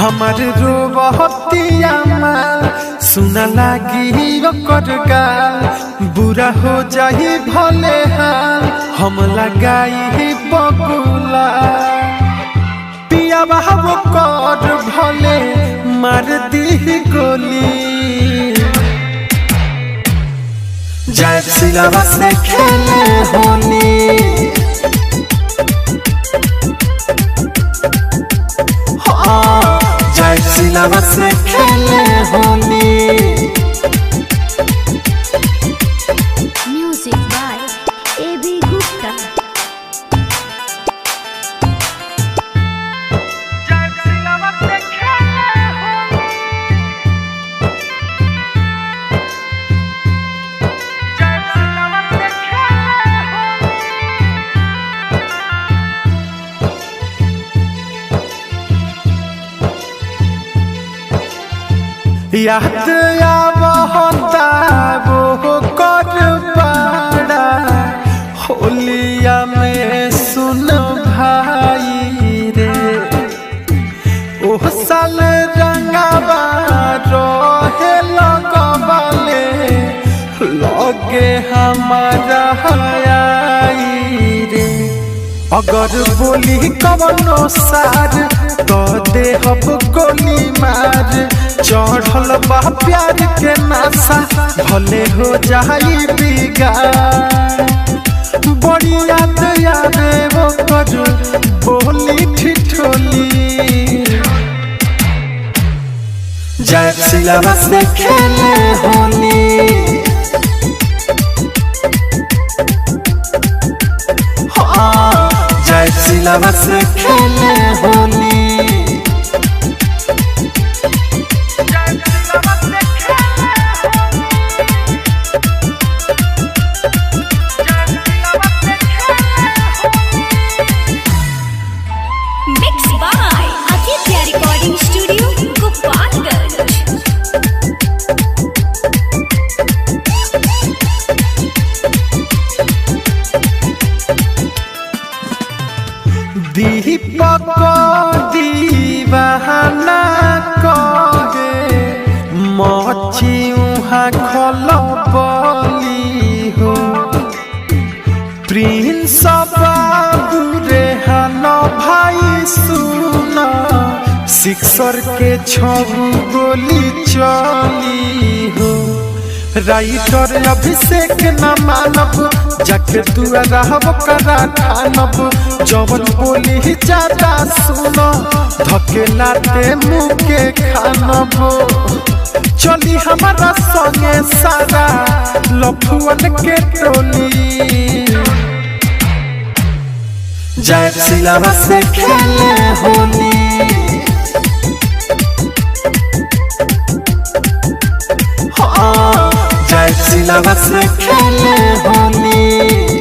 हमार रोबहतिया माँ सुना लागी ओकर गाल बुरा हो जाही भले हाल हम लगाई बबुला पिया बाबू कर भले मार दी गोली जय सिलवा से खेले होली जय सिलवा से खेले होली। Music by AB Gupta. जय सिलवा से खेले होली जय सिलवा से खेले होली। याद आवता वो कर पाड़ा होलिया में सुन भाई रे ओ साल रंगाबा रहे लगवाले लगे हमारा आई रे अगर बोली कवनो सार तो देहब गोली मार चढ़ल बा प्यार के नासा भले हो जाई बिगाड़ बड़ी याद आवे वो कर बोली ठिठोली जय सिलवा से खेले होली जय सिलवा से खेले होली। Mix by Aditya recording studio Gopalganj. Deepak Deewana कहे मची उहाँ खल बली हो प्रिंस बाबू रे हन भाई सुन सिक्सर के छबू गोली चली हो राइटर अभिषेक न मानब जाके दुआरा करा ठानब जवन बोली ज्यादा सुनो धकेलाते मुँह के खानब चली हमारा संगे सारा लफुअन के टोली जय सिलवा से खेले होली जय सिलवा से खेले होली।